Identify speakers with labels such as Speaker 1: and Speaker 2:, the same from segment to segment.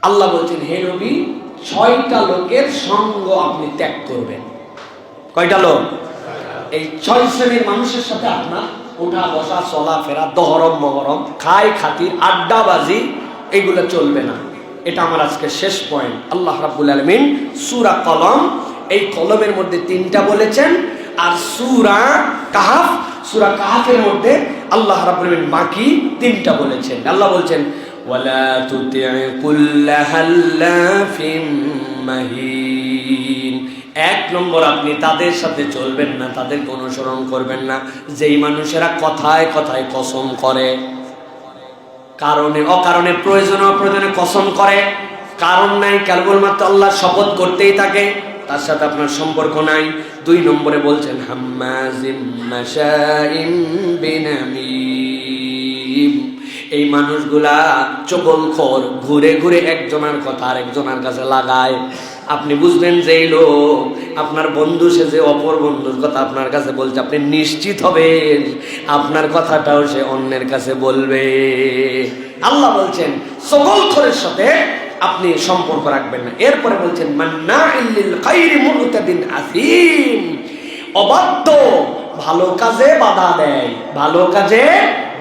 Speaker 1: আল্লাহ বলছেন, হে নবী, 6টা লোকের সঙ্গ আপনি ত্যাগ করবেন। কয়টা লোক? এই 6 শ্রেণীর মানুষের সাথে আপনার ওঠা বসা, চলাফেরা, দহরম মহরম, খাই খাতির, আড্ডাবাজি, এগুলো চলবে না। এটা আমার আজকে শেষ পয়েন্ট। আল্লাহ রাব্বুল আলামিন সূরা কলম, এই কলমের মধ্যে 3টা বলেছেন, আর সূরা কাহাফের মধ্যে আল্লাহ রাব্বুল আলামিন বাকি 3টা বলেছেন। আল্লাহ বলছেন, ওয়ালা তুতি'উ কুল্লা হাল্লাফিন মাহিন। 1 নম্বর, আপনি তাদের সাথে চলবেন না, তাদেরকে অনুসরণ করবেন না যেই মানুষেরা কথায় কথায় কসম করে, কারণে অকারণে, প্রয়োজনে কসম করে, কারণ নাই, কেবলমাত্র আল্লাহর শপথ করতেই থাকে, তার সাথে আপনার সম্পর্ক নাই। 2 নম্বরে বলছেন, হাম্মাজিম মাশাইম বিনামিম। এই মানুষগুলা চগলখোর, ঘুরে ঘুরে একজনের কথা আরেকজনের কাছে লাগায়। আপনি বুঝবেন যে এই লোক আপনার বন্ধু, সে যে অপর বন্ধুর কথা আপনার কাছে বলছে, আপনি নিশ্চিত হবেন আপনার কথাটাও সে অন্যের কাছে বলবে। আল্লাহ বলছেন চগলখোরের সাথে আপনি সম্পর্ক রাখবেন না। এরপরে বলছেন, মান্নাইল লিল খাইরি মুতাদিন আসিম। অবাধ্য, ভালো কাজে বাধা দেয়, ভালো কাজে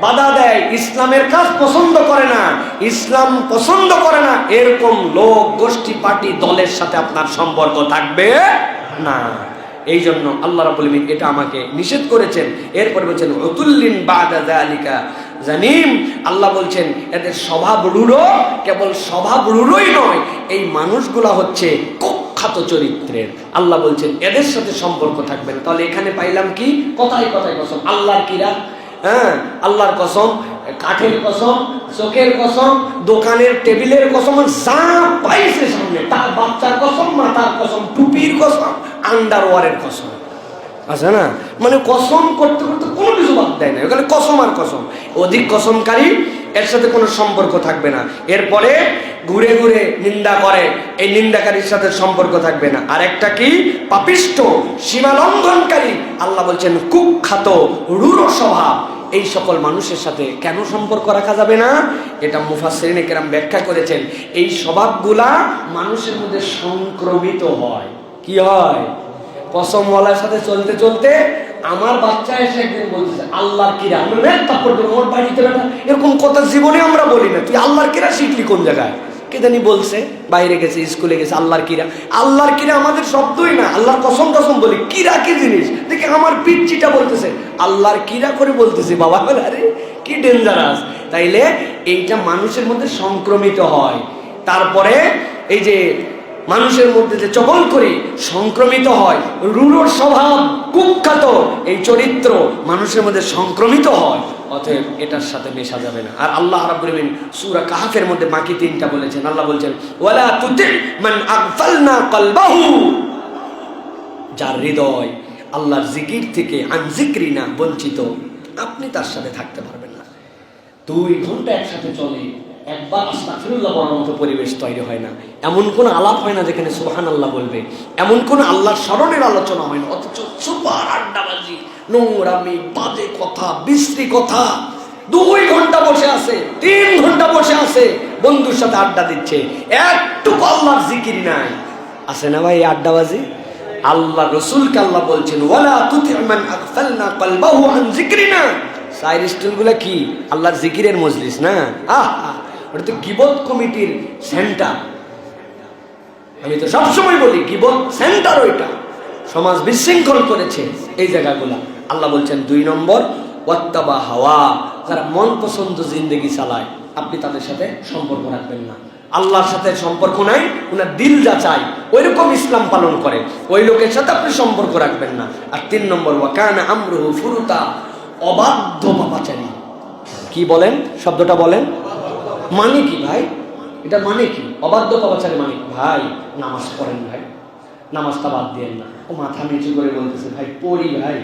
Speaker 1: বাধা দেয়, ইসলামের কাজ পছন্দ করে না, ইসলাম পছন্দ করে না, এরকম লোক, গোষ্ঠী, পার্টি, দলের সাথে আপনার সম্পর্ক থাকবে না। এই জন্য আল্লাহ রাব্বুল আলামিন এটা আমাকে নিষেধ করেছেন। এরপর বলছেন, উতুল্লিন বাদা যালিকা জানিম। আল্লাহ বলছেন এদের স্বভাব রূঢ়, কেবল স্বভাব রূঢ়ই নয়, এই মানুষগুলা হচ্ছে কুখ্যাত চরিত্রের। আল্লাহ বলছেন এদের সাথে সম্পর্ক থাকবেন। তাহলে এখানে পাইলাম কি? কথায় কথায় কসম। আল্লাহর কিরা, হ্যাঁ, আল্লাহর কসম, কাঠের কসম, চোখের কসম, দোকানের টেবিলের কসম, যা পাইছে সামনে, তার বাচ্চার কসম, মাতার কসম, টুপির কসম, আন্ডারওয়ারের কসম, আছে না? মানে কসম করতে করতে কোনো কিছু বাদ দেয় না, ওখানে কসম আর কসম। অধিক কসমকারী, এর সাথে কোনো সম্পর্ক থাকবে না। এরপরে ঘুরে ঘুরে নিন্দা করে, এই নিন্দাকারীর সাথে সম্পর্ক থাকবে না। আর একটা কি? পাপিষ্ঠ, সীমা লঙ্ঘনকারী। আল্লাহ বলছেন কুখ্যাত, রূঢ় স্বভাব। এই সকল মানুষের সাথে কেন সম্পর্ক রাখা যাবে না? এটা মুফাসসিরিনে কেরাম ব্যাখ্যা করেছেন। এই স্বভাবগুলা মানুষের মধ্যে সংক্রমিত হয়। কি হয়? কসমওয়ালার সাথে চলতে চলতে আমার বাচ্চা এসে একদিন বলতেছে, আল্লাহর কিরা, আমার বাড়িতে বেটা এরকম কথা জীবনে আমরা বলি না। তুই আল্লাহর কিরা শিখলি কোন জায়গায়? কে জানি বলছে, বাইরে গেছে, স্কুলে গেছে, আল্লাহর কিরা। আল্লাহর কিরা আমাদের শব্দই না, আল্লাহর কসম কসম বলি। কিরা কি জিনিস? দেখে আমার পিচ্চিটা বলতেছে আল্লাহর কিরা করে বলতেছে। বাবা, আরে কি ডেঞ্জারাস! তাইলে এইটা মানুষের মধ্যে সংক্রমিত হয়। তারপরে এই যে মানুষের মধ্যে যে চগল করে সংক্রমিত হয়, রূঢ় স্বভাব, কুখ্যাত এই চরিত্র মানুষের মধ্যে সংক্রমিত হয়, অতএব এটার সাথে মেশা যাবে না। আর আল্লাহ রাব্বুল আলামিন সূরা কাহফের মধ্যে বাকি 3টা বলেছেন। আল্লাহ বলছেন, ওয়ালা তুতি মান আগফালনা কলবাহু। যার হৃদয় আল্লাহর জিকির থেকে, আন যিকরিনা, বঞ্চিত, আপনি তার সাথে থাকতে পারবেন না। 2 ঘন্টা একসাথে চলে, একবার আস্তাগফিরুল্লাহ বলার মতো পরিবেশ তৈরি হয় না। এমন কোন আলাপ হয় না যেখানে সুবহানাল্লাহ বলবে, এমন কোন আল্লাহর স্মরণের আলোচনা হয় না। অথচ সুপার আড্ডাবাজি, নোংরামি, বাজে কথা, বিশ্রী কথা। 2 ঘন্টা বসে আছে, 3 ঘন্টা বসে আছে, বন্ধুর সাথে আড্ডা দিচ্ছে, একটু আল্লাহর জিকির নাই। আছে না ভাই আড্ডাবাজি? আল্লাহ রসুলকে আল্লাহ বলছেন, ওয়ালা তুতি মান আগফালনা কলবাহু আন যিকরিনা। সাইর স্টুলগুলা কি? আল্লাহর জিকিরের মজলিস না? ওটা তো গীবত কমিটির সেন্টার। আমি তো সবসময় বলি গীবত সেন্টার ওইটা। সমাজ বিশৃঙ্খল করেছে এই জায়গাগুলা। আল্লাহ বলছেন 2 নম্বর, ওয়াত্তাবা হাওয়া। যারা মন পছন্দ জিন্দেগি চালায়, আপনি তাদের সাথে সম্পর্ক রাখবেন না। আল্লাহর সাথে সম্পর্ক নাই, ওনার দিল যা চায় ওইরকম ইসলাম পালন করে, ওই লোকের সাথে আপনি সম্পর্ক রাখবেন না। আর 3 নম্বর, ওয়া কানা আমরুহু ফুরুতা। অবাধ্য পাপাচারী। কি বলেন? শব্দটা বলেন, মানে কি ভাই? এটা মানে কি? অবাধ্য পাপাচারী মানে কি? ভাই নামাজ পড়েন ভাই, নামাজটা বাদ দিয়েন না। ও মাথা নিচু করে বলতেছে, ভাই পড়ি ভাই,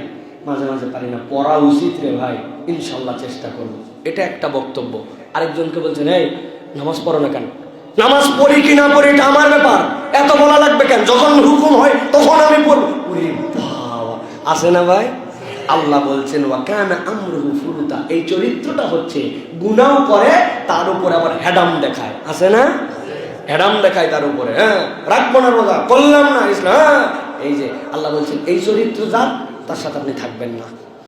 Speaker 1: মাঝে মাঝে পারি না, পড়া উচিত রে ভাই, ইনশাল্লাহ চেষ্টা করব। এটা একটা বক্তব্য। আরেকজনকে বলছেন, এই নামাজ পড়ো না কেন? নামাজ পড়ি কি না পড়ি এটা আমার ব্যাপার, এত বলা লাগবে কেন? যখন হুকুম হয় তখন আমি পড়ব। ওরে বাবা, আছে না ভাই? আল্লাহ বলছেন, ওয়া কানা আমরুহু ফুরুতা। এই চরিত্রটা হচ্ছে গুনাহ করে, তার উপর আবার হেডাম দেখায়। আছে না? হ্যাডাম দেখায় তার উপরে, হ্যাঁ রাখবো না রোজা, করলাম না ইসলাম, হ্যাঁ। এই যে আল্লাহ বলছেন এই চরিত্র যার, তার সাথে আপনি থাকবেন না।